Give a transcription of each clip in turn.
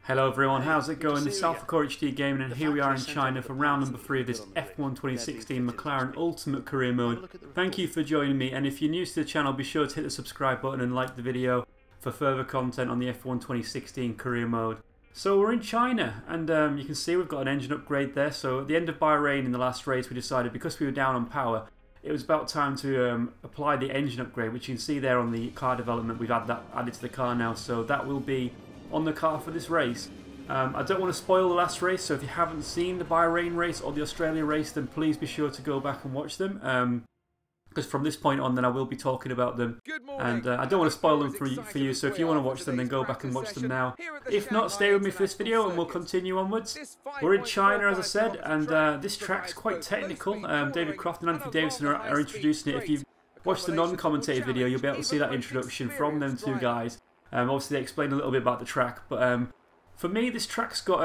Hello everyone, how's it going? This is Alpha Core HD Gaming, and here we are in China for round number 3 of this F1 2016 McLaren Ultimate Career Mode. Thank you for joining me, and if you're new to the channel, be sure to hit the subscribe button and like the video for further content on the F1 2016 Career Mode. So we're in China, and you can see we've got an engine upgrade there. So at the end of Bahrain in the last race, we decided, because we were down on power, it was about time to apply the engine upgrade, which you can see there on the car development. We've had that added to the car now, so that will be on the car for this race. I don't want to spoil the last race, so if you haven't seen the Bahrain race or the Australia race, then please be sure to go back and watch them, because from this point on then I will be talking about them, and I don't want to spoil them for you, so if you want to watch them, then go back and watch them now. If not, stay with me for this video and we'll continue onwards. We're in China, as I said, and this track's quite technical. David Croft and Anthony Davidson are introducing it. If you've watched the non-commentated video, you'll be able to see that introduction from them two guys. Obviously they explain a little bit about the track, but for me, this track's got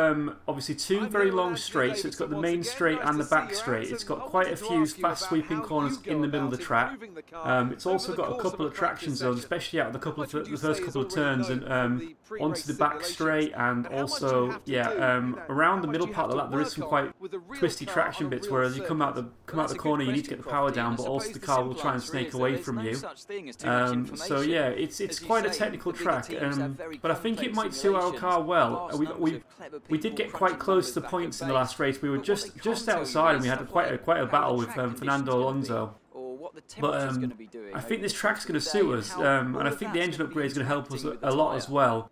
obviously two very long straights. So it's got the main straight and the back straight. It's got quite a few fast sweeping corners in the middle of the track. It's also got a couple of traction zones, especially out of the first couple of turns, and onto the back straight, and also around the middle part of the lap there is some quite twisty traction bits where as you come out the corner you need to get the power down, but also the car will try and snake away from you. So yeah, it's quite a technical track, but I think it might suit our car well. We did get quite close to the points in the last race. We were just outside, and we had quite a battle with Fernando, Alonso. But I think this track's going to suit us, and I think the engine upgrade is going to help us a lot as well.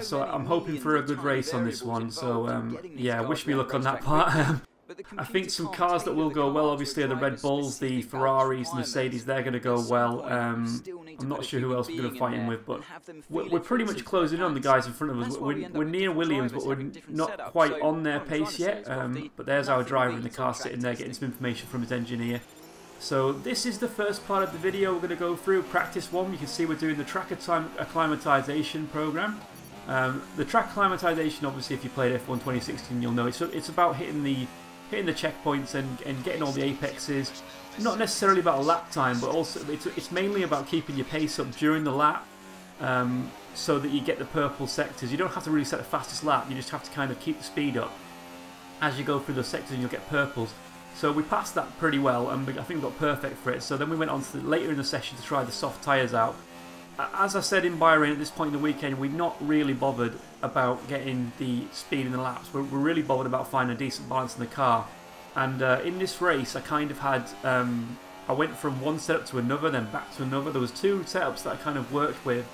So I'm hoping for a good race on this one. So yeah, wish me luck on that part. I think some cars that will go well, obviously, are the Red Bulls, the Ferraris, the Mercedes. They're going to go well. I'm not sure who else we're going to fight in with, but we're pretty much closing on the guys in front of us. We're near Williams, but we're not quite on their pace yet. But there's our driver in the car sitting there getting some information from his engineer. So this is the first part of the video we're going to go through. Practice 1, you can see we're doing the track acclimatization program. The track acclimatization, obviously, if you played F1 2016, you'll know it's about hitting the checkpoints and getting all the apexes. Not necessarily about a lap time, but also it's mainly about keeping your pace up during the lap, so that you get the purple sectors. You don't have to really set the fastest lap, you just have to kind of keep the speed up as you go through those sectors, and you'll get purples. So we passed that pretty well, and I think we got perfect for it. So then we went on to later in the session to try the soft tyres out. As I said in Bahrain, at this point in the weekend, we're not really bothered about getting the speed in the laps. We're really bothered about finding a decent balance in the car. And in this race, I kind of had, I went from one setup to another, then back to another. There was two setups that I kind of worked with.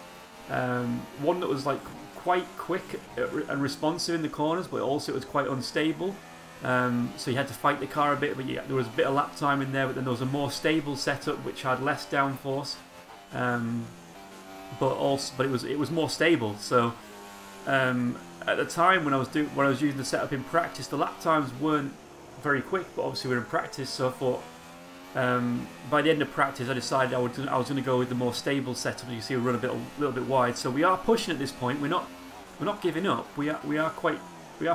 One that was like quite quick and responsive in the corners, but also it was quite unstable. So you had to fight the car a bit, but yeah, there was a bit of lap time in there. But then there was a more stable setup which had less downforce. But it was more stable. So at the time when I was using the setup in practice, the lap times weren't very quick, but obviously we're in practice. So I thought by the end of practice, I decided I was going to go with the more stable setup. You see, we run a little bit wide. So we are pushing at this point. We're not giving up. We are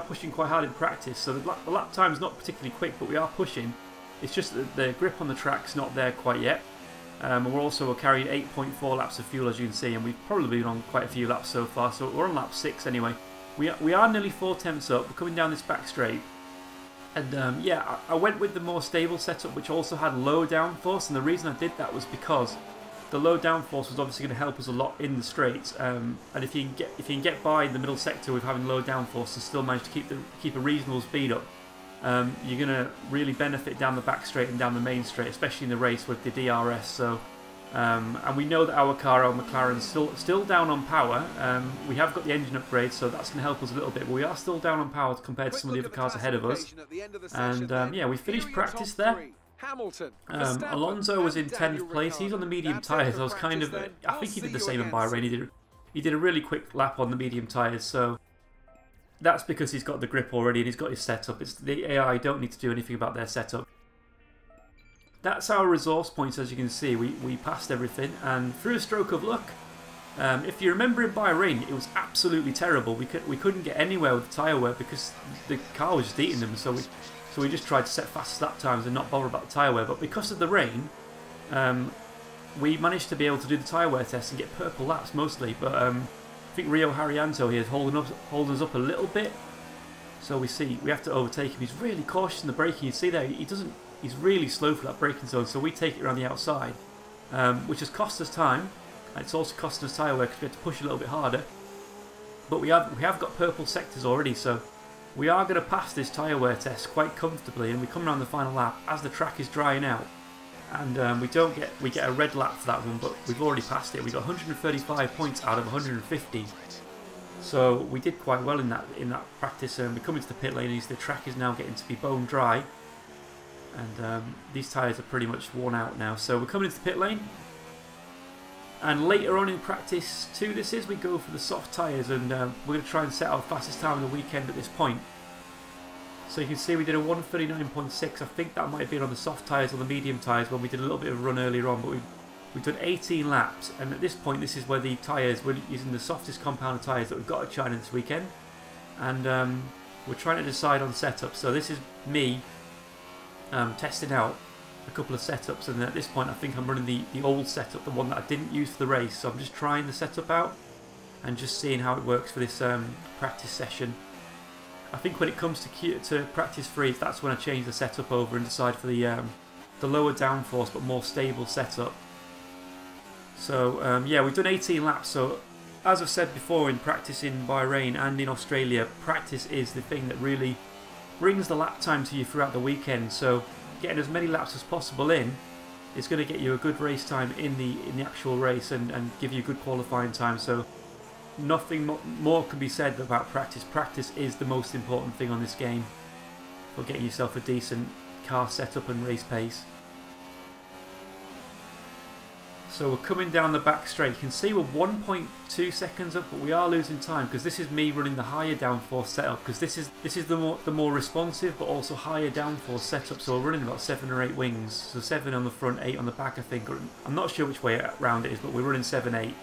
pushing quite hard in practice. So the lap time is not particularly quick, but we are pushing. It's just that the grip on the track's not there quite yet. And we're also carrying 8.4 laps of fuel, as you can see, and we've probably been on quite a few laps so far, so we're on lap 6 anyway. We are nearly 4/10 up, we're coming down this back straight. And yeah, I went with the more stable setup, which also had low downforce, and the reason I did that was because the low downforce was obviously going to help us a lot in the straights. And if you can get by the middle sector with having low downforce and still manage to keep a reasonable speed up, you're going to really benefit down the back straight and down the main straight, especially in the race with the DRS. So, and we know that our car, our McLaren's still down on power. We have got the engine upgrade, so that's going to help us a little bit. But we are still down on power compared to some of the other cars ahead of us. And yeah, we finished practice there. Alonso was in 10th place. He's on the medium tyres. I was kind of, I think he did the same in Bahrain. He did a really quick lap on the medium tyres. So that's because he's got the grip already and he's got his setup. The AI don't need to do anything about their setup. That's our resource points, as you can see. We passed everything, and through a stroke of luck, if you remember in Bahrain, it was absolutely terrible. We couldn't get anywhere with the tyre wear because the car was just eating them. So we just tried to set fast lap times and not bother about the tyre wear. But because of the rain, we managed to be able to do the tyre wear test and get purple laps mostly. But think Rio Haryanto here is holding us up a little bit. So we have to overtake him. He's really cautious in the braking. You see there, he's really slow for that braking zone. So we take it around the outside, which has cost us time. It's also costing us tyre wear because we have to push a little bit harder. But we have got purple sectors already, so we are going to pass this tyre wear test quite comfortably. And we come around the final lap as the track is drying out, and we get a red lap for that one, but we've already passed it. We got 135 points out of 150. So we did quite well in that practice. We come into the pit lane, and the track is now getting to be bone dry, and these tyres are pretty much worn out now. So we're coming into the pit lane, and later on in practice 2 we go for the soft tyres, and we're going to try and set our fastest time of the weekend at this point. So you can see we did a 1:39.6. I think that might have been on the soft tyres or the medium tyres when we did a little bit of a run earlier on, but we've done 18 laps, and at this point this is where the tyres, we're using the softest compound tyres that we've got at China this weekend, and we're trying to decide on setups. So this is me testing out a couple of setups, and at this point I think I'm running the old setup, the one that I didn't use for the race. So I'm just trying the setup out and just seeing how it works for this practice session. I think when it comes to practice 3, that's when I change the setup over and decide for the lower downforce but more stable setup. So yeah, we've done 18 laps. So as I've said before, in practice in Bahrain and in Australia, practice is the thing that really brings the lap time to you throughout the weekend. So getting as many laps as possible in is going to get you a good race time in the actual race, and give you good qualifying time. So nothing more can be said about practice. Practice is the most important thing on this game for getting yourself a decent car setup and race pace. So we're coming down the back straight. You can see we're 1.2 seconds up, but we are losing time because this is me running the higher downforce setup, because this is the more responsive but also higher downforce setup. So we're running about 7 or 8 wings, so 7 on the front, 8 on the back, I think. I'm not sure which way around it is, but we're running 7, 8.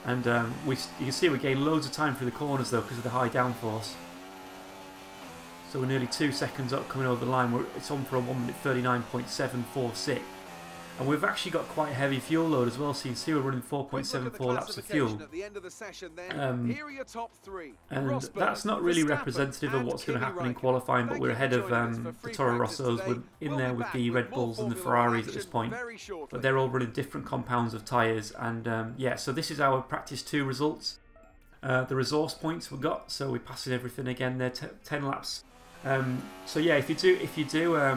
And you can see we gain loads of time through the corners though because of the high downforce. So we're nearly 2 seconds up coming over the line. It's on for a 1:39.746. And we've actually got quite a heavy fuel load as well, so you can see we're running 4.74 laps of fuel. And that's not really representative of what's going to happen in qualifying, but we're ahead of the Toro Rossos. We're in there with the Red Bulls and the Ferraris at this point, but they're all running different compounds of tyres. And yeah, so this is our practice 2 results. The resource points we got, so we're passing everything again there, 10 laps. So yeah, if you do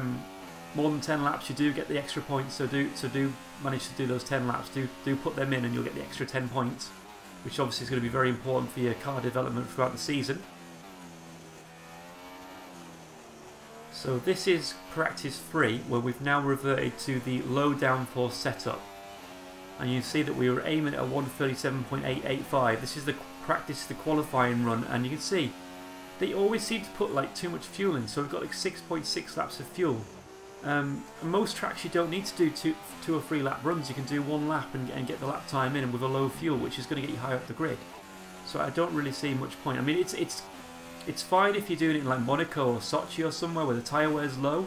more than 10 laps, you do get the extra points. So do manage to do those 10 laps. Do put them in, and you'll get the extra 10 points, which obviously is going to be very important for your car development throughout the season. So this is practice 3, where we've now reverted to the low downforce setup, and you see that we were aiming at a 1:37.885. This is the practice, the qualifying run, and you can see they always seem to put like too much fuel in. So we've got like 6.6 laps of fuel. Most tracks you don't need to do 2 or 3 lap runs. You can do 1 lap and get the lap time in, and with a low fuel, which is going to get you high up the grid. So I don't really see much point. I mean, it's fine if you're doing it in like Monaco or Sochi or somewhere where the tyre wear is low,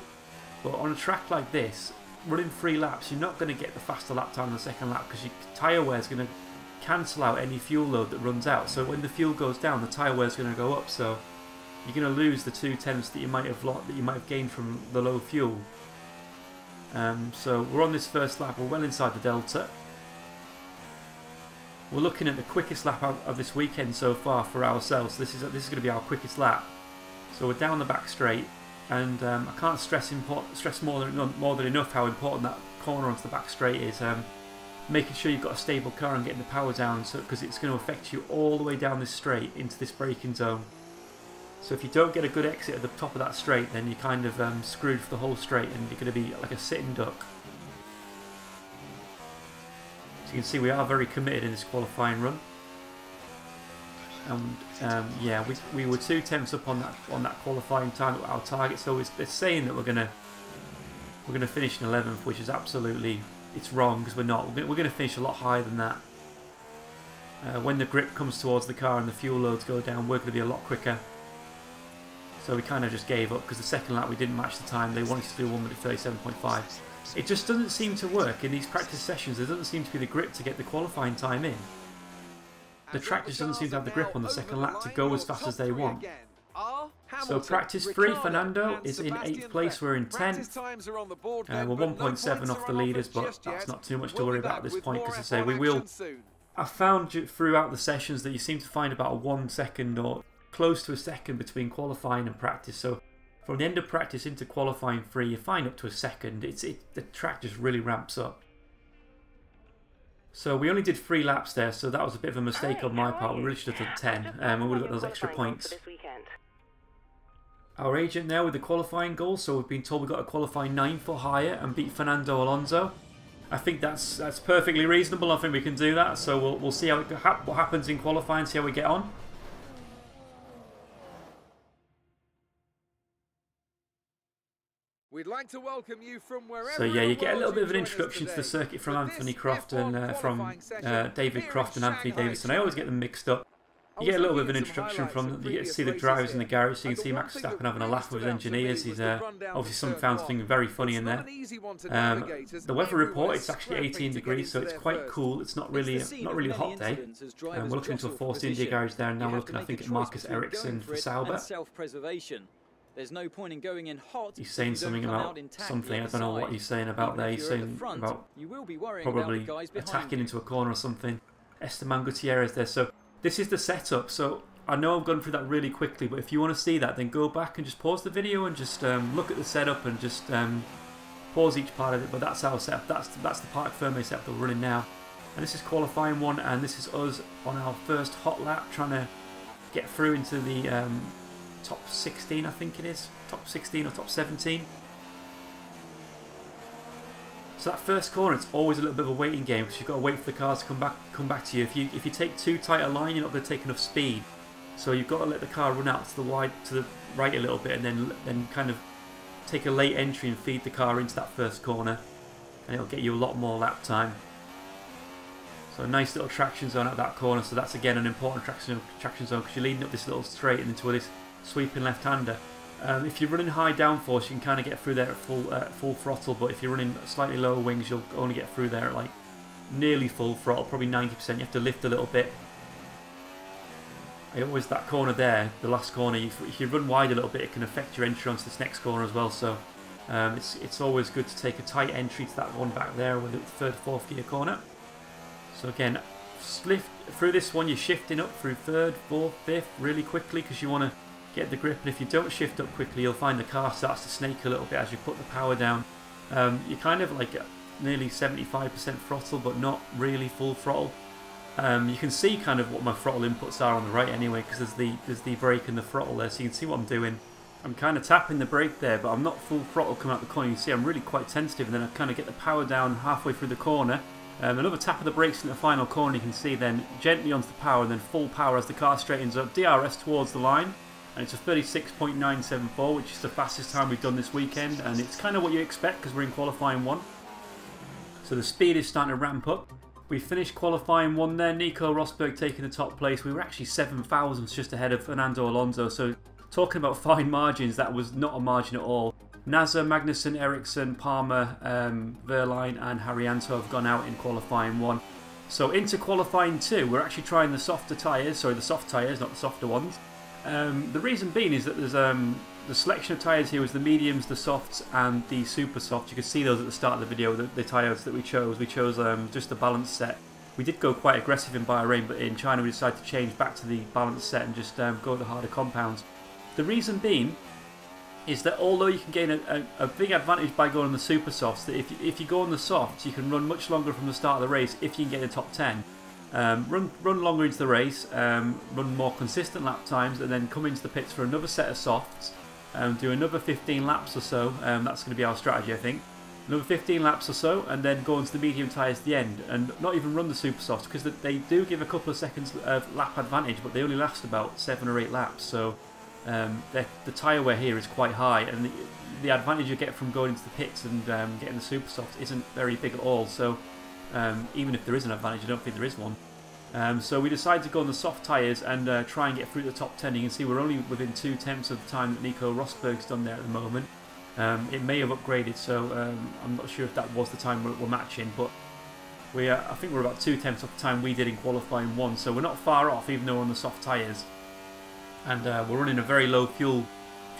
but on a track like this, running 3 laps, you're not going to get the faster lap time on the second lap because your tyre wear is going to cancel out any fuel load that runs out. So when the fuel goes down, the tyre wear is going to go up. So you're going to lose the 2 tenths that you might have gained from the low fuel. So we're on this first lap. We're well inside the delta. We're looking at the quickest lap of this weekend so far for ourselves. This is going to be our quickest lap. So we're down the back straight, and I can't stress more than enough how important that corner onto the back straight is. Making sure you've got a stable car and getting the power down, because it's going to affect you all the way down this straight into this braking zone. So if you don't get a good exit at the top of that straight, then you're kind of screwed for the whole straight, and you're going to be like a sitting duck. So you can see we are very committed in this qualifying run. And yeah, we were 2 tenths up on that qualifying time at our target. So it's saying that we're gonna finish in 11th, which is absolutely, it's wrong, because we're not. We're gonna finish a lot higher than that. When the grip comes towards the car and the fuel loads go down, we're going to be a lot quicker. So we kind of just gave up because the second lap we didn't match the time. They wanted to do 1:37.5. It just doesn't seem to work in these practice sessions. There doesn't seem to be the grip to get the qualifying time in. the track just doesn't seem to have the grip on the second lap to go as fast as they want. So practice 3, Fernando is in 8th place, we're in 10th. We're 1.7 off the leaders, but that's not too much to worry about at this point, because I say we will. I found throughout the sessions that you seem to find about a 1 second or close to a second between qualifying and practice. So from the end of practice into qualifying 3, you find up to a second. The track just really ramps up. So we only did 3 laps there, so that was a bit of a mistake on my part. We really should have done 10, and we would have got those extra points. Our agent now with the qualifying goal, so we've been told we've got to qualify 9 foot higher and beat Fernando Alonso. I think that's perfectly reasonable. I think we can do that. So we'll see what happens in qualifying, see how we get on. We'd like to welcome you from wherever. So yeah, you get a little bit of an introduction to the circuit from Anthony Croft and from David Croft and Anthony Davidson. I always get them mixed up. You get a little bit of an introduction from them. You get to see the drivers in the garage, so you can see Max Verstappen having a laugh with his engineers. He's obviously found something very funny in there. The weather report, it's actually 18 degrees, so it's quite cool. It's not really a hot day. We're looking into a Force India garage there, and now we're looking, I think, at Marcus Ericsson for Sauber. There's no point in going in hot. He's saying something about something. I don't know what he's saying about there. He's saying about probably attacking into a corner or something. Esteban Gutierrez there. So this is the setup. So I know I've gone through that really quickly, but if you want to see that, then go back and just pause the video and just look at the setup and just pause each part of it. But that's our setup. That's the Parc Fermé setup that we're running now. And this is qualifying 1, and this is us on our first hot lap trying to get through into the top 16, I think it is. Top 16 or top 17. So that first corner, it's always a little bit of a waiting game, because you've got to wait for the cars to come back to you. If you take too tight a line, you're not going to take enough speed. So you've got to let the car run out to the right a little bit, and then kind of take a late entry and feed the car into that first corner, and it'll get you a lot more lap time. So a nice little traction zone at that corner. So that's again an important traction zone, because you're leading up this little straight and into this sweeping left-hander. If you're running high downforce, you can kind of get through there at full throttle, but if you're running slightly lower wings, you'll only get through there at like nearly full throttle, probably 90%. You have to lift a little bit. That corner there, the last corner, if you run wide a little bit, it can affect your entry onto this next corner as well. So it's always good to take a tight entry to that one back there with the third, fourth gear corner. So again, through this one, you're shifting up through third, fourth, fifth really quickly, because you want to get the grip, and if you don't shift up quickly, you'll find the car starts to snake a little bit as you put the power down. You're kind of like nearly 75% throttle, but not really full throttle. You can see kind of what my throttle inputs are on the right anyway, because there's the brake and the throttle there, so you can see what I'm doing. I'm kind of tapping the brake there, but I'm not full throttle coming out the corner. You can see I'm really quite tentative, and then I kind of get the power down halfway through the corner. Another tap of the brakes in the final corner, you can see then gently onto the power, and then full power as the car straightens up. DRS towards the line. And it's a 36.974, which is the fastest time we've done this weekend, and it's kind of what you expect because we're in qualifying 1. So the speed is starting to ramp up. We finished qualifying 1 there, Nico Rosberg taking the top place. We were actually 7 thousandths just ahead of Fernando Alonso, so talking about fine margins, that was not a margin at all. Nasser, Magnussen, Ericsson, Palmer, Verline and Haryanto have gone out in qualifying 1. So into qualifying 2, we're actually trying the softer tyres, sorry, the soft tyres, not the softer ones. The reason being is that there's the selection of tyres here was the mediums, the softs and the super softs. You can see those at the start of the video, the tyres that we chose. We chose just the balanced set. We did go quite aggressive in Bahrain, but in China we decided to change back to the balanced set and just go with the harder compounds. The reason being is that although you can gain a big advantage by going on the super softs, that if you go on the softs, you can run much longer from the start of the race if you can get in the top 10. Run longer into the race, run more consistent lap times, and then come into the pits for another set of softs, do another 15 laps or so. That's going to be our strategy, I think. Another 15 laps or so, and then go into the medium tyres at the end, and not even run the super softs, because they do give a couple of seconds of lap advantage, but they only last about 7 or 8 laps. So the tyre wear here is quite high, and the advantage you get from going into the pits and getting the super softs isn't very big at all. So even if there is an advantage, I don't think there is one. So we decided to go on the soft tyres and try and get through the top 10. You can see we're only within 2/10 of the time that Nico Rosberg's done there at the moment. It may have upgraded, so I'm not sure if that was the time we're matching, but I think we're about 2 tenths off the time we did in qualifying 1, so we're not far off even though we're on the soft tyres. And we're running a very low fuel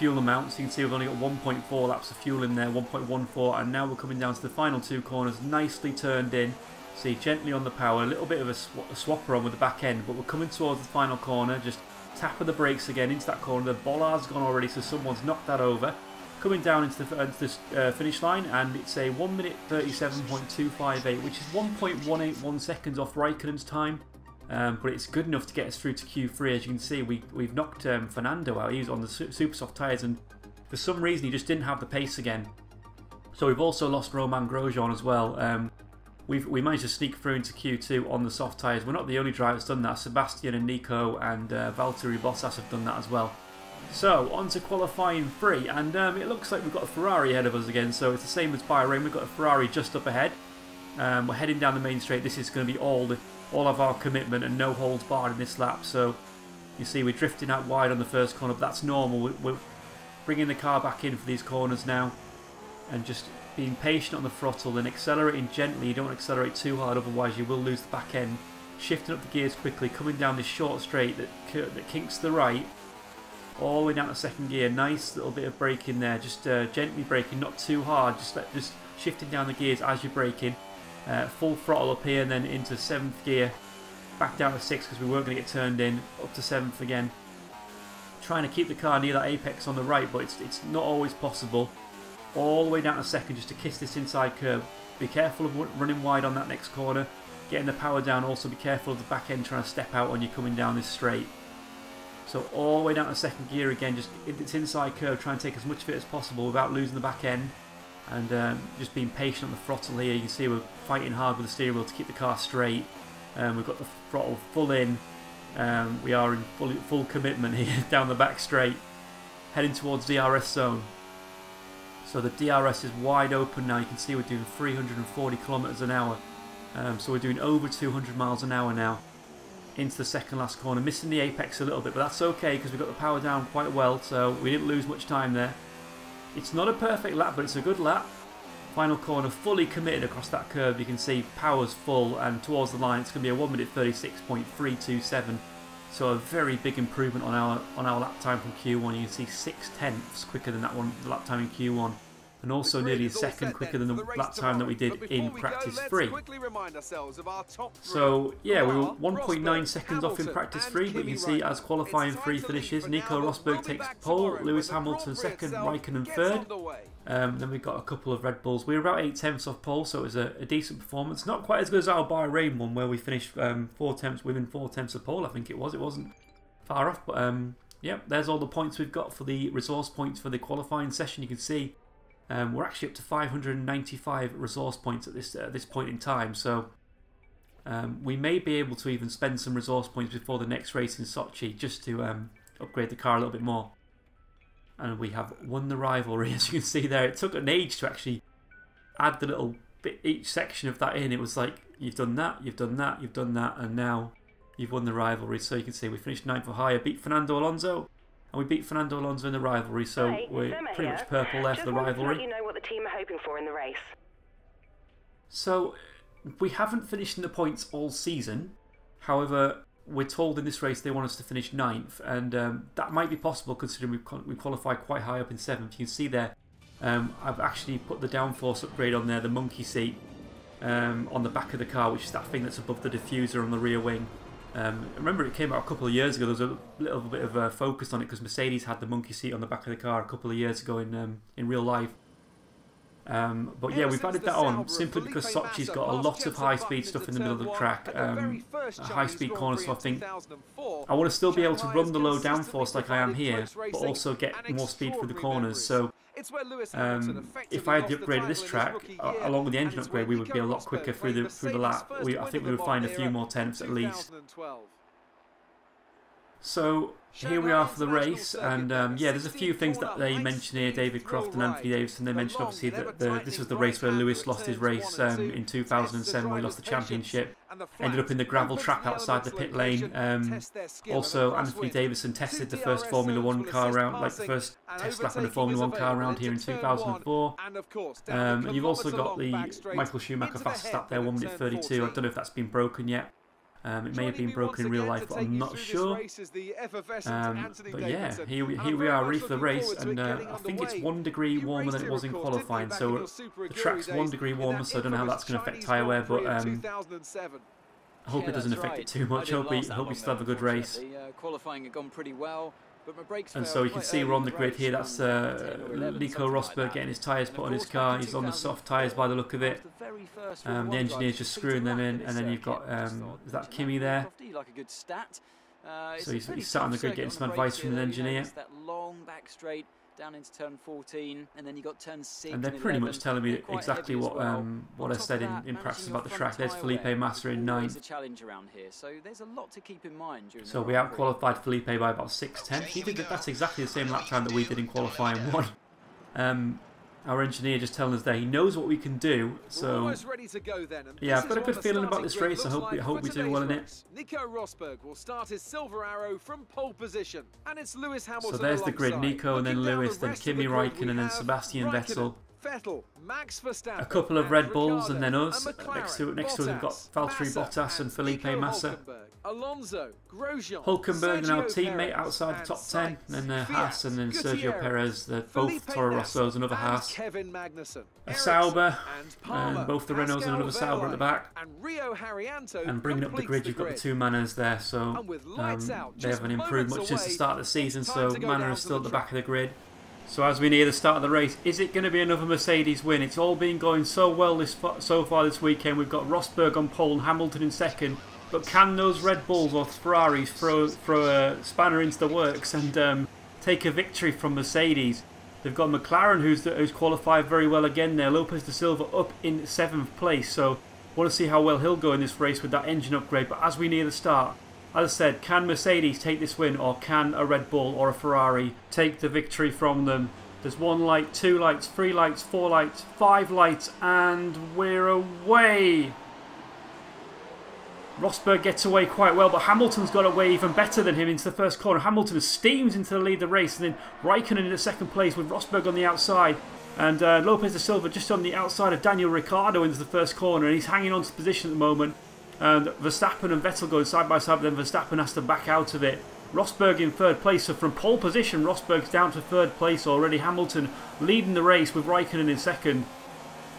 amount, so you can see we've only got 1.4 laps of fuel in there, 1.14, and now we're coming down to the final 2 corners, nicely turned in. See, gently on the power, a little bit of a swapper on with the back end, but we're coming towards the final corner, just tapping the brakes again into that corner. The bollard's gone already, so someone's knocked that over. Coming down into the finish line, and it's a 1 minute 37.258, which is 1.181 seconds off Raikkonen's time. But it's good enough to get us through to Q3. As you can see, we've knocked Fernando out. He was on the super soft tyres, and for some reason he just didn't have the pace again. So we've also lost Romain Grosjean as well. We managed to sneak through into Q2 on the soft tyres. We're not the only driver that's done that. Sebastian and Nico and Valtteri Bottas have done that as well. So, on to qualifying 3, and it looks like we've got a Ferrari ahead of us again, so it's the same as Bahrain. We've got a Ferrari just up ahead. We're heading down the main straight. This is going to be all of our commitment and no holds barred in this lap. So, you see we're drifting out wide on the first corner, but that's normal. We're bringing the car back in for these corners now, and just being patient on the throttle and accelerating gently. You don't want to accelerate too hard, otherwise you will lose the back end. Shifting up the gears quickly, coming down this short straight that kinks to the right, all the way down to second gear. Nice little bit of braking there, just gently braking, not too hard, just shifting down the gears as you're braking. Full throttle up here and then into 7th gear, back down to 6th because we weren't going to get turned in, up to 7th again. Trying to keep the car near that apex on the right, but it's not always possible. All the way down to 2nd just to kiss this inside curb. Be careful of running wide on that next corner, getting the power down. Also be careful of the back end trying to step out when you're coming down this straight. So all the way down to 2nd gear again, just its inside curve, try and take as much of it as possible without losing the back end, and just being patient on the throttle here. You can see we're fighting hard with the steering wheel to keep the car straight. We've got the throttle full in. We are in full commitment here down the back straight, heading towards DRS zone. So the DRS is wide open now. You can see we're doing 340 kilometers an hour. So we're doing over 200 miles an hour now. Into the second last corner, missing the apex a little bit, but that's okay because we got the power down quite well, so we didn't lose much time there. It's not a perfect lap, but it's a good lap. Final corner, fully committed across that curve. You can see power's full, and towards the line it's going to be a 1 minute 36.327. So a very big improvement on our lap time from Q1. You can see 6 tenths quicker than that one, the lap time in Q1. And also nearly a second quicker than the lap time that we did in practice 3. So yeah, we were 1.9 seconds off in practice 3, but you can see as qualifying 3 finishes, Nico Rosberg takes pole, Lewis Hamilton 2nd, Raikkonen 3rd. Then we've got a couple of Red Bulls. We were about 8 tenths off pole, so it was a decent performance. Not quite as good as our Bahrain one, where we finished 4 tenths within 4 tenths of pole, I think it was. It wasn't far off, but yeah, there's all the points we've got for the resource points for the qualifying session. You can see we're actually up to 595 resource points at this point in time, so we may be able to even spend some resource points before the next race in Sochi just to upgrade the car a little bit more. And we have won the rivalry, as you can see there. It took an age to actually add the little bit, each section of that in. It was like, you've done that, you've done that, you've done that, and now you've won the rivalry. So you can see we finished 9th for hire, beat Fernando Alonso. And we beat Fernando Alonso in the rivalry, so we're pretty much purple there for the rivalry. Just to let you know what the team are hoping for in the race. So we haven't finished in the points all season. However, we're told in this race they want us to finish 9th, and that might be possible considering we qualified quite high up in 7th. You can see there, I've actually put the downforce upgrade on there, the monkey seat, on the back of the car, which is that thing that's above the diffuser on the rear wing. Remember it came out a couple of years ago. There was a little bit of focus on it because Mercedes had the monkey seat on the back of the car a couple of years ago in real life. But yeah, we've added that on simply because Sochi's got a lot of high-speed stuff in the middle of the track, high-speed corners, so I think I want to still be able to run the low downforce like I am here, but also get more speed through the corners. So if I had the upgrade of this track, along with the engine upgrade, we would be a lot quicker through the lap. I think we would find a few more tenths at least. So here we are for the race, and yeah, there's a few things that they mention here. David Croft and Anthony Davidson, they mentioned obviously that this was the race where Lewis lost his race in 2007, where he lost the championship. Ended up in the gravel trap outside the pit lane. Also, Anthony Davidson tested the first Formula 1 car round, like the first test lap on the Formula 1 car round here in 2004. And you've also got the Michael Schumacher fastest lap there, 1:32. I don't know if that's been broken yet. It may have been broken in real life, but I'm not sure. But yeah, here we are, ready for the race, and I think it's 1 degree warmer than it was in qualifying. So the track's 1 degree warmer, so I don't know how that's going to affect tyre wear, but I hope it doesn't affect it too much. I hope we still have a good race. Qualifying had gone pretty well. And so you can see we're on the grid here. That's Nico Rosberg getting his tyres put on his car. He's on the soft tyres by the look of it. The engineer's just screwing them in, and then you've got is that Kimi there? So he's sat on the grid getting some advice from the engineer. Down into turn 14, and then you got turn 6. And they're pretty much telling me exactly what I said in practice about the track. There's Felipe Massa in 9th. So we out-qualified Felipe by about 6:10. He did that's exactly the same lap time that we did in qualifying 1. Our engineer just telling us there he knows what we can do. So yeah, I've got a good feeling about this race. I hope we do well in it. Nico Rosberg will start his silver arrow from pole position, and it's Lewis Hamilton. So there's the grid: Nico, and then Lewis, then Kimi Räikkönen, and then Sebastian Vettel. A couple of Red Bulls, and then us. Next to us we've got Valtteri Bottas and Felipe Massa. Alonso, Hulkenberg and our teammate outside the top 10. Then Haas, and then Sergio Perez, both Toro Rossos, another Haas. A Sauber, and both the Renaults and another Sauber at the back. And bringing up the grid, you've got the two Manas there, so they haven't improved much since the start of the season, so Mana is still at the back of the grid. So as we near the start of the race, is it going to be another Mercedes win? It's all been going so well so far this weekend. We've got Rosberg on pole and Hamilton in second. But can those Red Bulls or Ferraris throw a spanner into the works and take a victory from Mercedes? They've got McLaren who's qualified very well again there. Lopes de Silva up in 7th place. So I want to see how well he'll go in this race with that engine upgrade. But as we near the start, as I said, can Mercedes take this win, or can a Red Bull or a Ferrari take the victory from them? There's 1 light, 2 lights, 3 lights, 4 lights, 5 lights, and we're away! Rosberg gets away quite well, but Hamilton's got away even better than him into the first corner. Hamilton steams into the lead of the race, and then Räikkönen in the second place with Rosberg on the outside. And Lopes de Silva just on the outside of Daniel Ricciardo into the first corner, and he's hanging on to position at the moment. And Verstappen and Vettel going side by side, but then Verstappen has to back out of it. Rosberg in 3rd place, so from pole position, Rosberg's down to 3rd place already. Hamilton leading the race with Räikkönen in 2nd.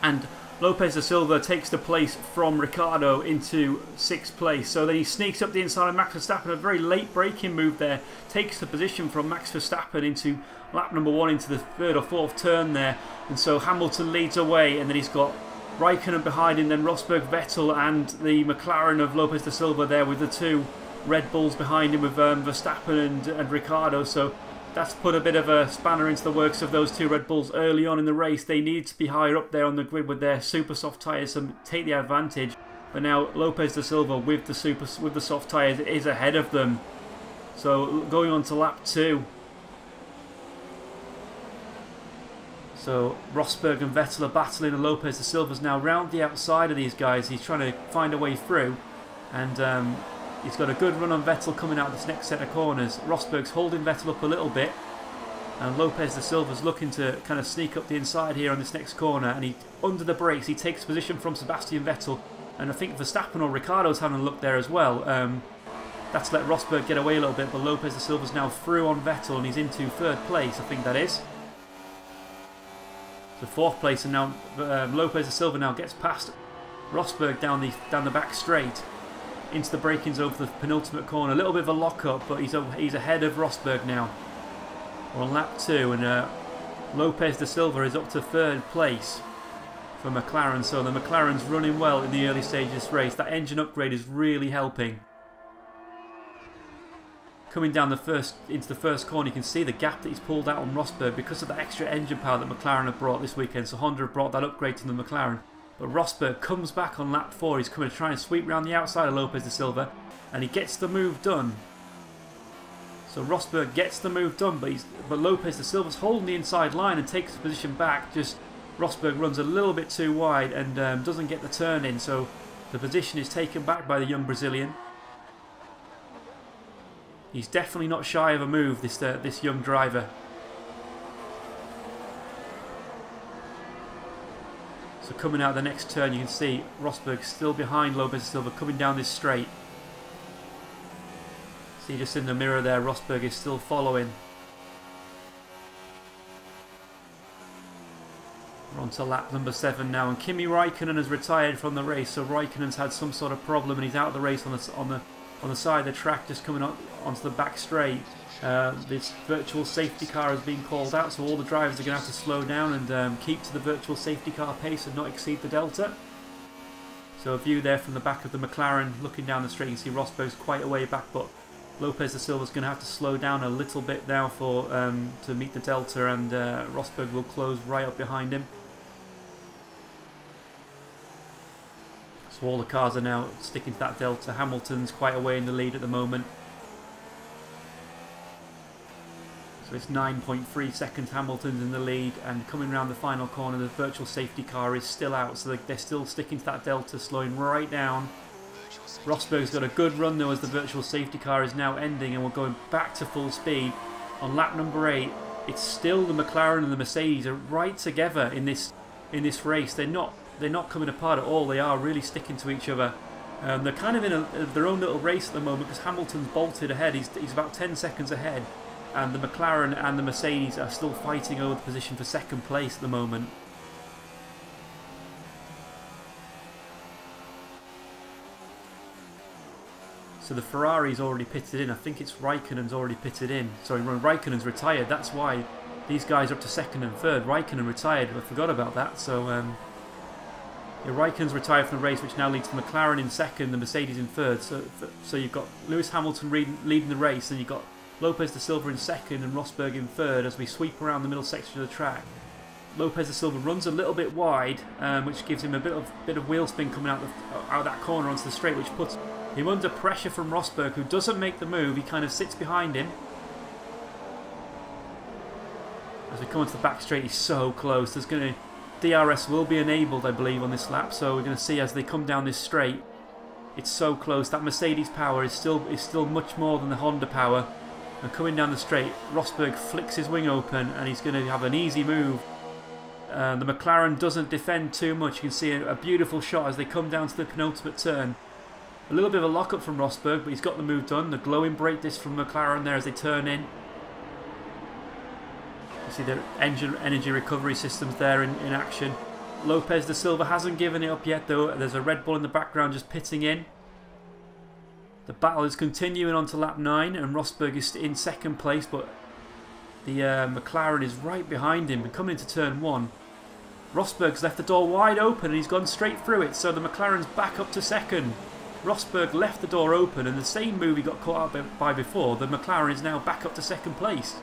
And Lopes de Silva takes the place from Ricciardo into 6th place. So then he sneaks up the inside of Max Verstappen. A very late braking move there. Takes the position from Max Verstappen into lap number 1, into the 3rd or 4th turn there. And so Hamilton leads away, and then he's got Räikkönen behind him, then Rosberg, Vettel, and the McLaren of Lopes de Silva there with the 2 Red Bulls behind him with Verstappen and Ricciardo. So that's put a bit of a spanner into the works of those 2 Red Bulls early on in the race. They need to be higher up there on the grid with their super soft tyres and take the advantage. But now Lopes de Silva with the soft tyres is ahead of them. So going on to lap 2. So Rosberg and Vettel are battling, and Lopes de Silva's now round the outside of these guys. He's trying to find a way through, and he's got a good run on Vettel coming out of this next set of corners. Rosberg's holding Vettel up a little bit, and Lopes de Silva's looking to kind of sneak up the inside here on this next corner, and he under the brakes he takes position from Sebastian Vettel, and I think Verstappen or Ricciardo's having a look there as well. That's let Rosberg get away a little bit, but Lopes de Silva's now through on Vettel, and he's into 3rd place, I think that is. The 4th place, and now Lopes de Silva now gets past Rosberg down the back straight into the break-ins over the penultimate corner. A little bit of a lock-up, but he's ahead of Rosberg now. We're on lap 2, and Lopes de Silva is up to 3rd place for McLaren. So the McLaren's running well in the early stages of this race. That engine upgrade is really helping. Coming down into the first corner, you can see the gap that he's pulled out on Rosberg because of the extra engine power that McLaren have brought this weekend. So Honda have brought that upgrade to the McLaren. But Rosberg comes back on lap 4. He's coming to try and sweep around the outside of Lopes de Silva, and he gets the move done. So Rosberg gets the move done, but Lopes de Silva's holding the inside line and takes the position back. Just Rosberg runs a little bit too wide and doesn't get the turn in, so the position is taken back by the young Brazilian. He's definitely not shy of a move, this young driver. So coming out the next turn, you can see Rosberg still behind Lopes de Silva coming down this straight. See just in the mirror there, Rosberg is still following. We're on to lap number 7 now, and Kimi Raikkonen has retired from the race. So Raikkonen's had some sort of problem and he's out of the race on the side of the track, just coming up onto the back straight. This virtual safety car has been called out, so all the drivers are going to have to slow down and keep to the virtual safety car pace and not exceed the delta. So a view there from the back of the McLaren looking down the straight. You can see Rosberg's quite a way back, but Lopes de Silva's going to have to slow down a little bit now to meet the delta, and Rosberg will close right up behind him. So all the cars are now sticking to that delta. Hamilton's quite a way in the lead at the moment. So it's 9.3 seconds, Hamilton's in the lead, and coming around the final corner the virtual safety car is still out, so they're still sticking to that delta, slowing right down. Rosberg's got a good run though as the virtual safety car is now ending, and we're going back to full speed. On lap number 8, it's still the McLaren and the Mercedes are right together in this race. They're not coming apart at all. They are really sticking to each other. They're kind of in their own little race at the moment because Hamilton's bolted ahead. He's about 10 seconds ahead, and the McLaren and the Mercedes are still fighting over the position for second place at the moment. So the Ferrari's already pitted in. I think it's Raikkonen's already pitted in. Sorry, Raikkonen's retired. That's why these guys are up to second and third. Raikkonen retired. I forgot about that. So yeah, Raikkonen's retired from the race, which now leads to McLaren in second, the Mercedes in third. So you've got Lewis Hamilton leading the race, and you've got Lopes de Silva in second and Rosberg in third as we sweep around the middle section of the track. Lopes de Silva runs a little bit wide, which gives him a bit of wheel spin coming out of that corner onto the straight, which puts him under pressure from Rosberg, who doesn't make the move. He kind of sits behind him. As we come into the back straight, he's so close. DRS will be enabled, I believe, on this lap. So we're going to see as they come down this straight, it's so close. That Mercedes power is still much more than the Honda power. And coming down the straight, Rosberg flicks his wing open, and he's going to have an easy move. The McLaren doesn't defend too much. You can see a beautiful shot as they come down to the penultimate turn. A little bit of a lock-up from Rosberg, but he's got the move done. The glowing brake disc from McLaren there as they turn in. You see the energy recovery systems there in action. Lopes de Silva hasn't given it up yet though. There's a Red Bull in the background just pitting in. The battle is continuing on to lap 9, and Rosberg is in second place, but the McLaren is right behind him and coming into turn 1. Rosberg's left the door wide open and he's gone straight through it, so the McLaren's back up to second. Rosberg left the door open, and the same move he got caught out by before, the McLaren is now back up to second place.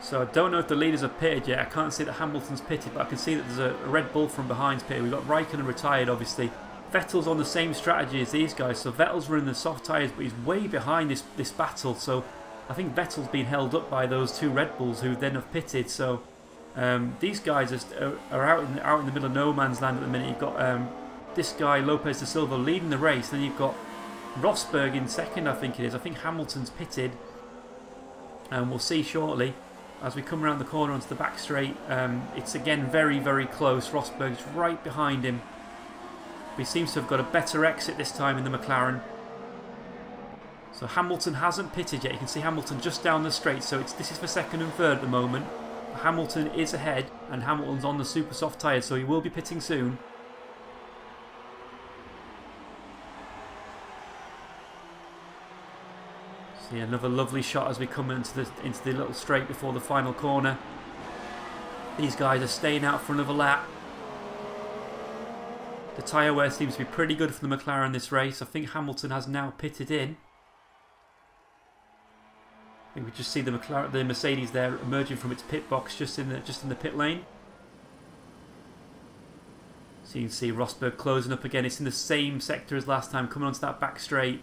So I don't know if the leaders are pitted yet. I can't see that Hamilton's pitted, but I can see that there's a Red Bull from behind's pitted. We've got Raikkonen retired, obviously. Vettel's on the same strategy as these guys, so Vettel's running the soft tyres, but he's way behind this battle. So I think Vettel's been held up by those two Red Bulls who then have pitted. So these guys are out in the middle of no man's land at the minute. You've got this guy Lopes de Silva leading the race, then you've got Rosberg in second, I think it is. I think Hamilton's pitted, and we'll see shortly. As we come around the corner onto the back straight, it's again very, very close. Rosberg's right behind him. But he seems to have got a better exit this time in the McLaren. So Hamilton hasn't pitted yet. You can see Hamilton just down the straight. So this is for second and third at the moment. Hamilton is ahead, and Hamilton's on the super soft tyres, so he will be pitting soon. See another lovely shot as we come into the little straight before the final corner. These guys are staying out for another lap. The tyre wear seems to be pretty good for the McLaren this race. I think Hamilton has now pitted in. We just see the Mercedes there emerging from its pit box just in the pit lane. So you can see Rosberg closing up again. It's in the same sector as last time, coming onto that back straight.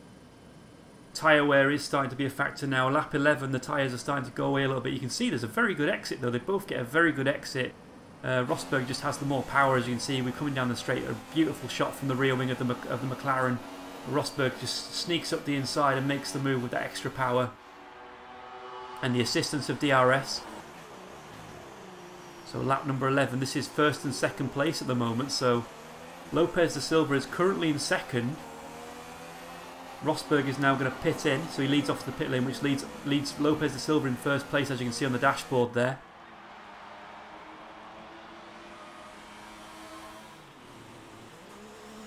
Tyre wear is starting to be a factor now. Lap 11, the tyres are starting to go away a little bit. You can see there's a very good exit though. They both get a very good exit. Rosberg just has the more power, as you can see. We're coming down the straight. A beautiful shot from the rear wing of the McLaren. Rosberg just sneaks up the inside and makes the move with that extra power and the assistance of DRS. So lap number 11. This is first and second place at the moment. So Lopes de Silva is currently in second. Rosberg is now going to pit in, so he leads off the pit lane, which leads Lopes de Silva in first place, as you can see on the dashboard there.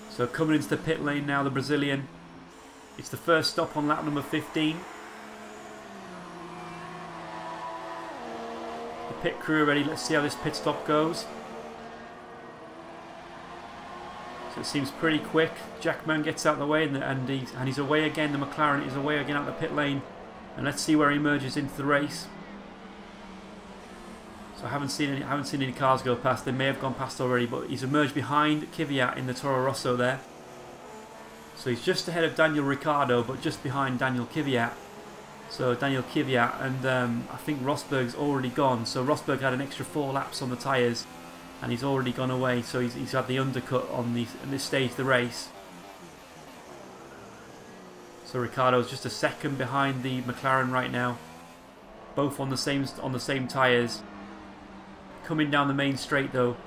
So coming into the pit lane now, the Brazilian. It's the first stop on lap number 15. The pit crew are ready. Let's see how this pit stop goes. So it seems pretty quick. Jackman gets out of the way and he's away again. The McLaren is away again out the pit lane. And let's see where he merges into the race. So I haven't seen any cars go past. They may have gone past already, but he's emerged behind Kvyat in the Toro Rosso there. So he's just ahead of Daniel Ricciardo, but just behind Daniel Kvyat. So Daniel Kvyat, and I think Rosberg's already gone. So Rosberg had an extra 4 laps on the tyres, and he's already gone away. So he's had the undercut on this stage of the race. So Ricciardo's just a second behind the McLaren right now, both on the same tyres. Coming down the main straight though,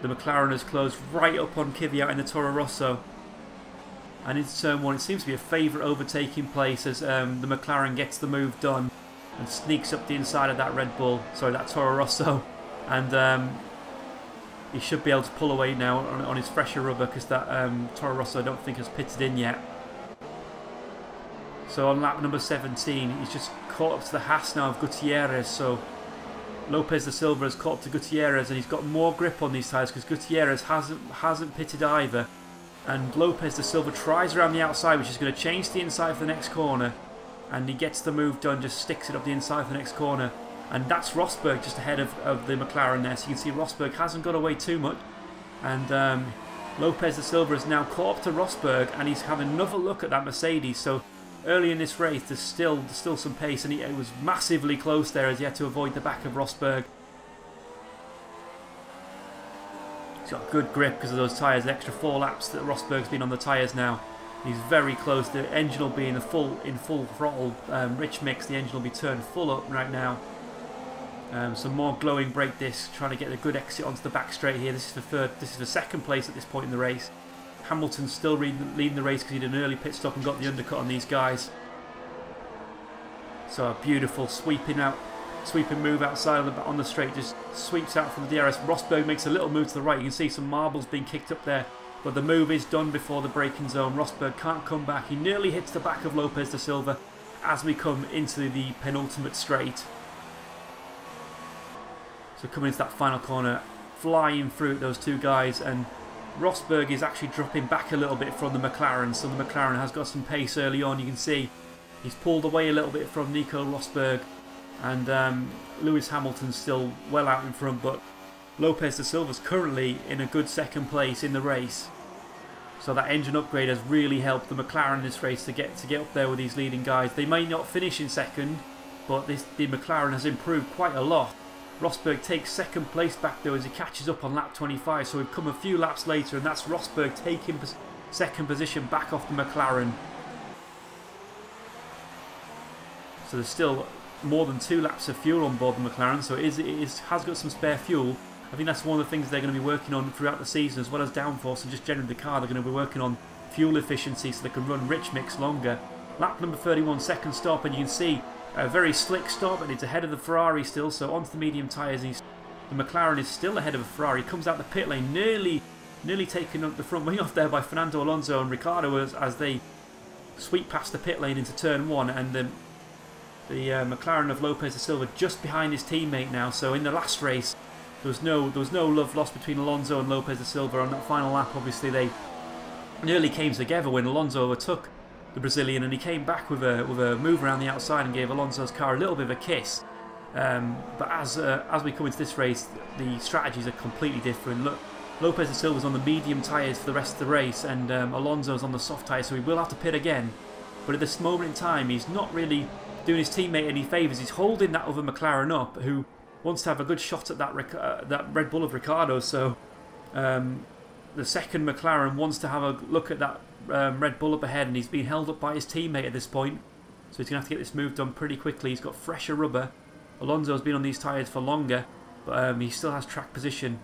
the McLaren has closed right up on Kvyat in the Toro Rosso. And into turn 1, it seems to be a favourite overtaking place as the McLaren gets the move done and sneaks up the inside of that that Toro Rosso. And he should be able to pull away now on his fresher rubber, because that Toro Rosso I don't think has pitted in yet. So on lap number 17, he's just caught up to the Haas now of Gutierrez. So Lopes de Silva has caught up to Gutierrez, and he's got more grip on these tyres because Gutierrez hasn't pitted either. And Lopes de Silva tries around the outside, which is going to change the inside for the next corner. And he gets the move done, just sticks it up the inside for the next corner. And that's Rosberg just ahead of the McLaren there. So you can see Rosberg hasn't got away too much. And Lopes de Silva is now caught up to Rosberg, and he's having another look at that Mercedes. So early in this race, there's still some pace, and it was massively close there as he had to avoid the back of Rosberg. He's got good grip because of those tyres, the extra 4 laps that Rosberg's been on the tyres now. He's very close. The engine will be in full throttle rich mix. The engine will be turned full up right now. Some more glowing brake discs, trying to get a good exit onto the back straight here. This is the second place at this point in the race. Hamilton's still leading the race because he did an early pit stop and got the undercut on these guys. So a beautiful sweeping move outside on the straight, just sweeps out from the DRS. Rosberg makes a little move to the right. You can see some marbles being kicked up there, but the move is done before the braking zone. Rosberg can't come back. He nearly hits the back of Lopes de Silva as we come into the penultimate straight. So coming into that final corner, flying through those two guys, and Rosberg is actually dropping back a little bit from the McLaren, so the McLaren has got some pace early on. You can see he's pulled away a little bit from Nico Rosberg, and Lewis Hamilton's still well out in front, but Lopes de Silva's currently in a good second place in the race. So that engine upgrade has really helped the McLaren in this race to get up there with these leading guys. They may not finish in second, but the McLaren has improved quite a lot. Rosberg takes second place back though as he catches up on lap 25, so we've come a few laps later, and that's Rosberg taking second position back off the McLaren. So there's still more than 2 laps of fuel on board the McLaren, so it has got some spare fuel. I think that's one of the things they're going to be working on throughout the season, as well as downforce and just generally the car. They're going to be working on fuel efficiency so they can run rich mix longer. Lap number 31, second stop, and you can see a very slick stop, and it's ahead of the Ferrari still, so onto the medium tyres. The McLaren is still ahead of the Ferrari. He comes out the pit lane, nearly taken up the front wing off there by Fernando, Alonso and Ricciardo as they sweep past the pit lane into turn 1, and the McLaren of Lopes de Silva just behind his teammate now. So in the last race, there was no love lost between Alonso and Lopes de Silva. On that final lap, obviously they nearly came together when Alonso overtook the Brazilian, and he came back with a move around the outside and gave Alonso's car a little bit of a kiss. But as we come into this race, the strategies are completely different. Look, Lopes and Silva's on the medium tyres for the rest of the race, and Alonso's on the soft tyres, so he will have to pit again. But at this moment in time, he's not really doing his teammate any favours. He's holding that other McLaren up, who wants to have a good shot at that Red Bull of Ricciardo. So the second McLaren wants to have a look at that Red Bull up ahead, and he's being held up by his teammate at this point. So he's going to have to get this move done pretty quickly. He's got fresher rubber. Alonso's been on these tyres for longer, but he still has track position.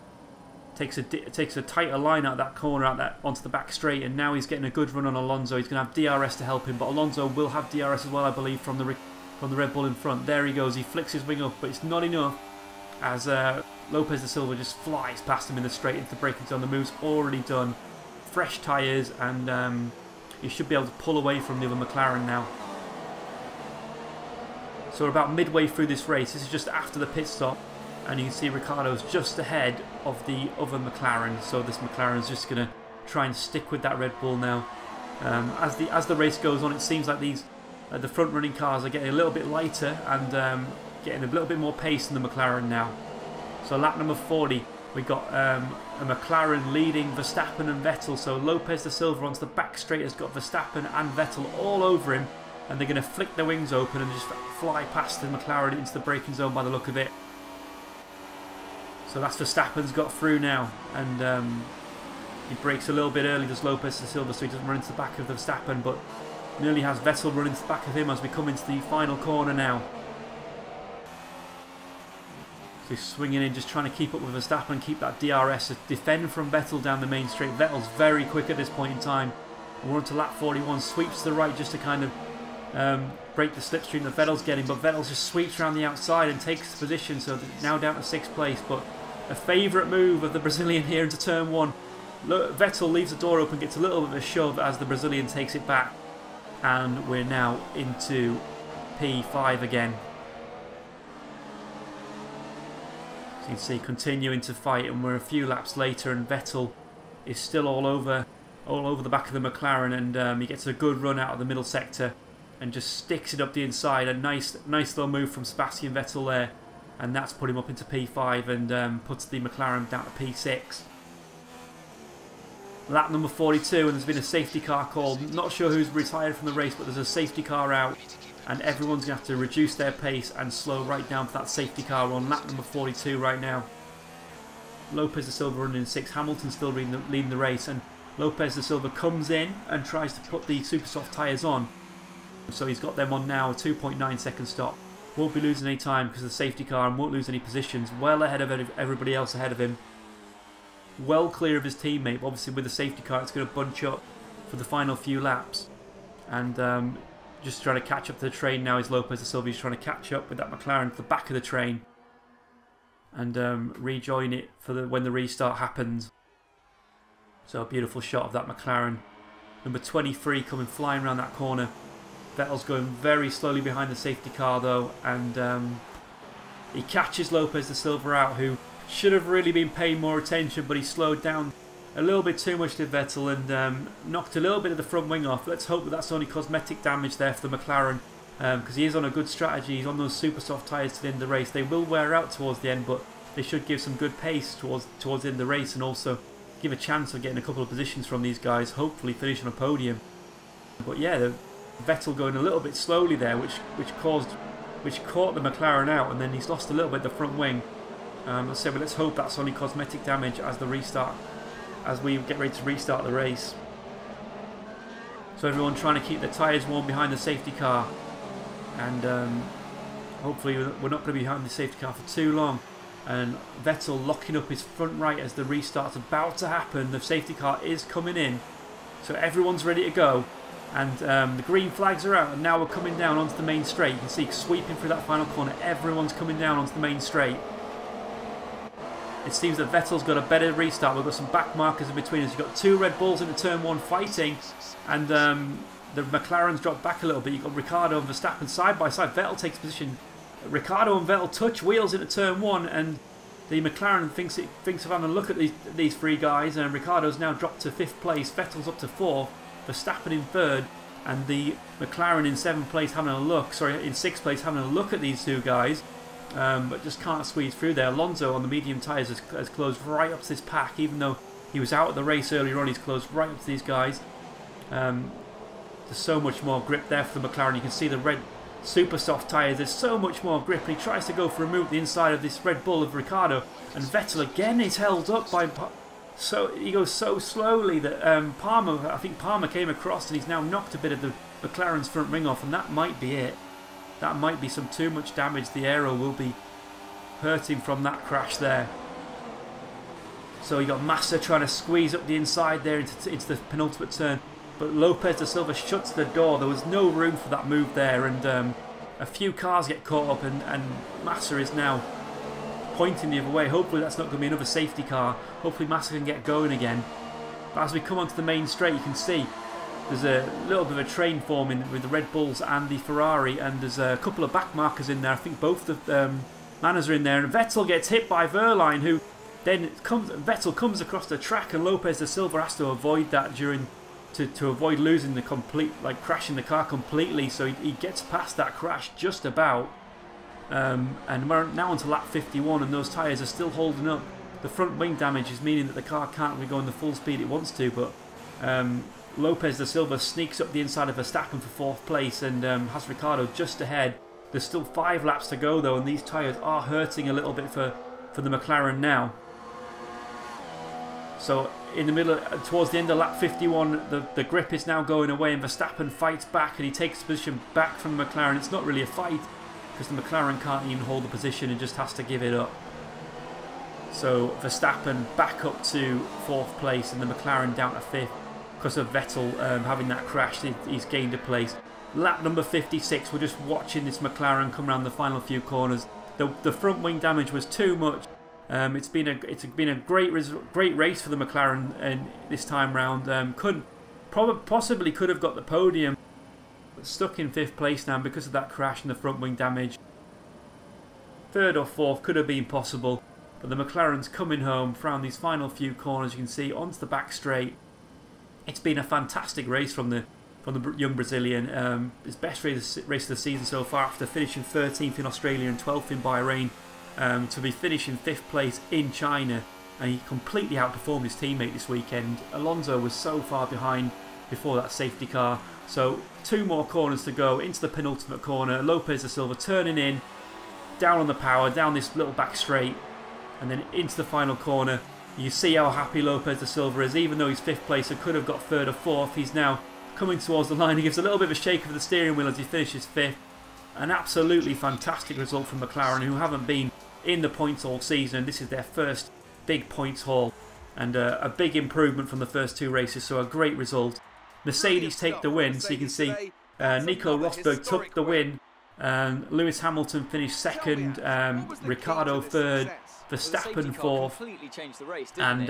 Takes a tighter line out of that corner, onto the back straight, and now he's getting a good run on Alonso. He's going to have DRS to help him, but Alonso will have DRS as well, I believe, from the Red Bull in front. There he goes. He flicks his wing up, but it's not enough, as Lopes de Silva just flies past him in the straight into the braking zone. The move's already done. Fresh tyres, and he should be able to pull away from the other McLaren now. So we're about midway through this race. This is just after the pit stop, and you can see Ricciardo's just ahead of the other McLaren. So this McLaren's just going to try and stick with that Red Bull now. As the race goes on, it seems like the front running cars are getting a little bit lighter and getting a little bit more pace in the McLaren now. So lap number 40, we got a McLaren leading Verstappen and Vettel. So Lopes de Silva onto the back straight has got Verstappen and Vettel all over him, and they're going to flick their wings open and just fly past the McLaren into the braking zone by the look of it. So that's Verstappen's got through now, and he brakes a little bit early, does Lopes de Silva, so he doesn't run into the back of Verstappen, but nearly has Vettel run into the back of him as we come into the final corner now. So he's swinging in, just trying to keep up with Verstappen, keep that DRS, defend from Vettel down the main straight. Vettel's very quick at this point in time. We're on to lap 41, sweeps to the right just to kind of break the slipstream that Vettel's getting, but Vettel just sweeps around the outside and takes position, so now down to 6th place. But a favourite move of the Brazilian here into turn 1. Vettel leaves the door open, gets a little bit of a shove as the Brazilian takes it back, and we're now into P5 again. So you can see continuing to fight, and we're a few laps later, and Vettel is still all over the back of the McLaren, and he gets a good run out of the middle sector and just sticks it up the inside. A nice little move from Sebastian Vettel there, and that's put him up into P5 and puts the McLaren down to P6. Lap number 42, and there's been a safety car called. Not sure who's retired from the race, but there's a safety car out, and everyone's going to have to reduce their pace and slow right down for that safety car on lap number 42 right now. Lopes de Silva running in 6th, Hamilton still leading the race, and Lopes de Silva comes in and tries to put the super soft tyres on. So he's got them on now, a 2.9 second stop. Won't be losing any time because of the safety car, and won't lose any positions. Well ahead of everybody else ahead of him. Well clear of his teammate. Obviously with the safety car it's going to bunch up for the final few laps. And just trying to catch up to the train now is Lopes de Silva. He's trying to catch up with that McLaren to the back of the train and rejoin it for when the restart happens. So a beautiful shot of that McLaren. Number 23 coming flying around that corner. Vettel's going very slowly behind the safety car though, and he catches Lopes de Silva out, who should have really been paying more attention, but he slowed down a little bit too much to Vettel and knocked a little bit of the front wing off. Let's hope that that's only cosmetic damage there for the McLaren, because he is on a good strategy. He's on those super soft tyres to the end of the race. They will wear out towards the end, but they should give some good pace towards the end of the race, and also give a chance of getting a couple of positions from these guys, hopefully finish on a podium. But yeah, Vettel going a little bit slowly there, which caught the McLaren out, and then he's lost a little bit of the front wing. Let's hope that's only cosmetic damage as we get ready to restart the race. So everyone trying to keep their tyres warm behind the safety car, and hopefully we're not going to be behind the safety car for too long. And Vettel locking up his front right as the restart's about to happen. The safety car is coming in, so everyone's ready to go. And the green flags are out, and now we're coming down onto the main straight. You can see sweeping through that final corner, everyone's coming down onto the main straight. It seems that Vettel's got a better restart. We've got some back markers in between us. You've got 2 Red Bulls into turn 1 fighting, and the McLaren's dropped back a little bit. You've got Ricciardo and Verstappen side by side. Vettel takes position. Ricciardo and Vettel touch wheels into turn 1, and the McLaren thinks of having a look at these 3 guys, and Ricciardo's now dropped to 5th place. Vettel's up to 4th. Verstappen in 3rd, and the McLaren in 7th place having a look, sorry, in 6th place having a look at these two guys, but just can't squeeze through there. Alonso on the medium tyres has closed right up to this pack, even though he was out of the race earlier on. He's closed right up to these guys. There's so much more grip there for the McLaren. You can see the red super soft tyres. There's so much more grip, and he tries to go for a move the inside of this Red Bull of Ricciardo, and Vettel again is held up by. So he goes so slowly that I think Palmer came across, and he's now knocked a bit of the McLaren's front ring off, and that might be it. That might be some too much damage. The aero will be hurting from that crash there. So you got Massa trying to squeeze up the inside there into the penultimate turn, but Lopes de Silva shuts the door. There was no room for that move there, and a few cars get caught up, and Massa is now pointing the other way. Hopefully that's not going to be another safety car. Hopefully Massa can get going again. But as we come onto the main straight, you can see there's a little bit of a train forming with the Red Bulls and the Ferrari, and there's a couple of back markers in there. I think both the Manners are in there, and Vettel gets hit by Wehrlein, who then Vettel comes across the track, and Lopes de Silva has to avoid that to avoid losing the complete, like crashing the car completely. So he gets past that crash just about. And we're now onto lap 51, and those tyres are still holding up. The front wing damage is meaning that the car can't really go in the full speed it wants to, but Lopes de Silva sneaks up the inside of Verstappen for 4th place, and has Ricciardo just ahead. There's still 5 laps to go though, and these tyres are hurting a little bit for the McLaren now. So in the middle, towards the end of lap 51, the grip is now going away, and Verstappen fights back, and he takes his position back from the McLaren. It's not really a fight, because the McLaren can't even hold the position and just has to give it up. So Verstappen back up to 4th place, and the McLaren down to 5th because of Vettel having that crash. He's gained a place. Lap number 56, we're just watching this McLaren come around the final few corners. The front wing damage was too much. It's been a great race for the McLaren, and this time round possibly could have got the podium. Stuck in 5th place now because of that crash and the front wing damage. 3rd or 4th could have been possible, but the McLaren's coming home around these final few corners. You can see onto the back straight. It's been a fantastic race from the young Brazilian. His best race of the season so far, after finishing 13th in Australia and 12th in Bahrain, to be finishing 5th place in China, and he completely outperformed his teammate this weekend. Alonso was so far behind before that safety car. So 2 more corners to go into the penultimate corner. Lopes de Silva turning in, down on the power, down this little back straight, and then into the final corner. You see how happy Lopes de Silva is, even though he's 5th place and could have got 3rd or 4th. He's now coming towards the line. He gives a little bit of a shake of the steering wheel as he finishes 5th. An absolutely fantastic result from McLaren, who haven't been in the points all season. This is their first big points haul, and a big improvement from the first 2 races, so a great result. Mercedes take the win, so you can see Nico Rosberg took the win, Lewis Hamilton finished 2nd, Ricciardo 3rd, Verstappen 4th, and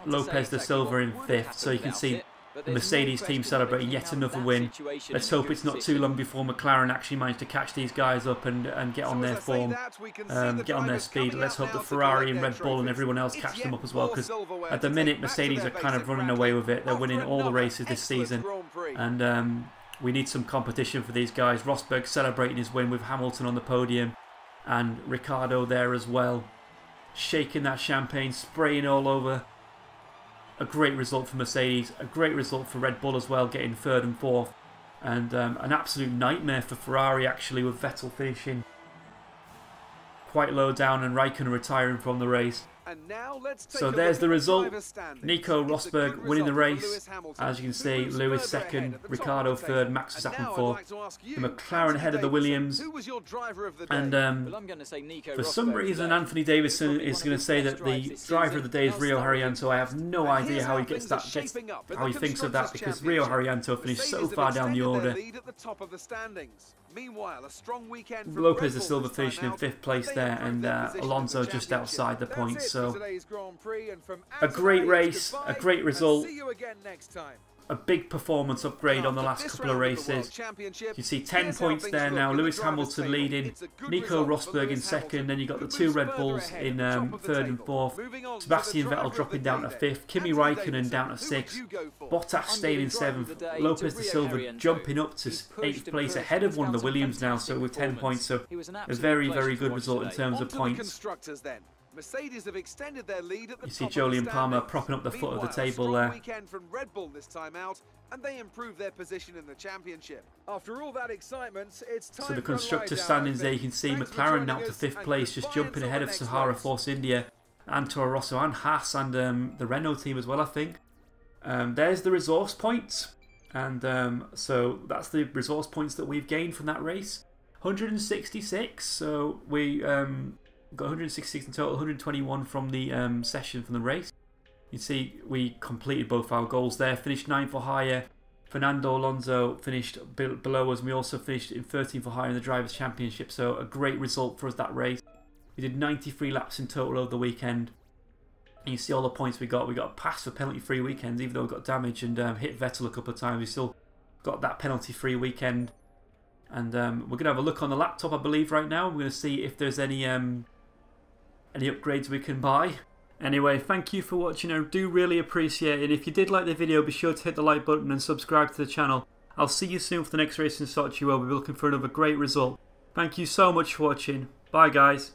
Lopes de Silva in 5th. So you can see the Mercedes team celebrating yet another win. Let's hope it's not too long before McLaren actually manage to catch these guys up and get on their form, get on their speed. Let's hope that Ferrari and Red Bull and everyone else catch them up as well, because at the minute Mercedes are kind of running away with it. They're winning all the races this season, and we need some competition for these guys. Rosberg celebrating his win with Hamilton on the podium, and Ricciardo there as well, shaking that champagne, spraying all over. A great result for Mercedes, a great result for Red Bull as well, getting 3rd and 4th, and an absolute nightmare for Ferrari actually, with Vettel finishing quite low down and Raikkonen retiring from the race. So there's the result. Nico Rosberg winning the race. As you can see, Lewis 2nd, Ricciardo 3rd, Max Verstappen 4th. The McLaren ahead of the Williams. And for some reason, Anthony Davidson is going to say that the driver of the day is Rio Haryanto. I have no idea how he gets how he thinks of that, because Rio Haryanto finished so far down the order. Lopes de Silva finishing in 5th place there, and Alonso just outside the points. So a great race, a great result. a big performance upgrade on the last couple of races. You see 10 points there now. Lewis Hamilton leading, Nico Rosberg in second, then you got the 2 Red Bulls in third and fourth, Sebastian Vettel dropping down to 5th, Kimi Raikkonen down to 6th, Bottas staying in 7th, Lopes de Silva jumping up to 8th place ahead of one of the Williams now, so with 10 points, so a very, very good result in terms of points. Mercedes have extended their lead at the you see top Jolyon of the Palmer propping up the foot of the table there. Weekend from Red Bull this time out, and they improve their position in the championship. After all that excitement, it's time. So the constructor standings there, you can see McLaren now to 5th place, just jumping ahead of Sahara Force India and Toro Rosso and Haas and the Renault team as well, I think. There's the resource points, and so that's the resource points that we've gained from that race. 166, so we got 166 in total, 121 from the session from the race. You see we completed both our goals there, finished 9th or higher. Fernando Alonso finished below us, and we also finished in 13th or higher in the Drivers' Championship, so a great result for us that race. We did 93 laps in total over the weekend. And you see all the points we got. We got a pass for penalty-free weekends, even though we got damage and hit Vettel a couple of times. We still got that penalty-free weekend. And we're going to have a look on the laptop, I believe, right now. We're going to see if there's any upgrades we can buy. Anyway, thank you for watching. I do really appreciate it. If you did like the video, be sure to hit the like button and subscribe to the channel. I'll see you soon for the next race in Sochi, where we'll be looking for another great result. Thank you so much for watching. Bye guys.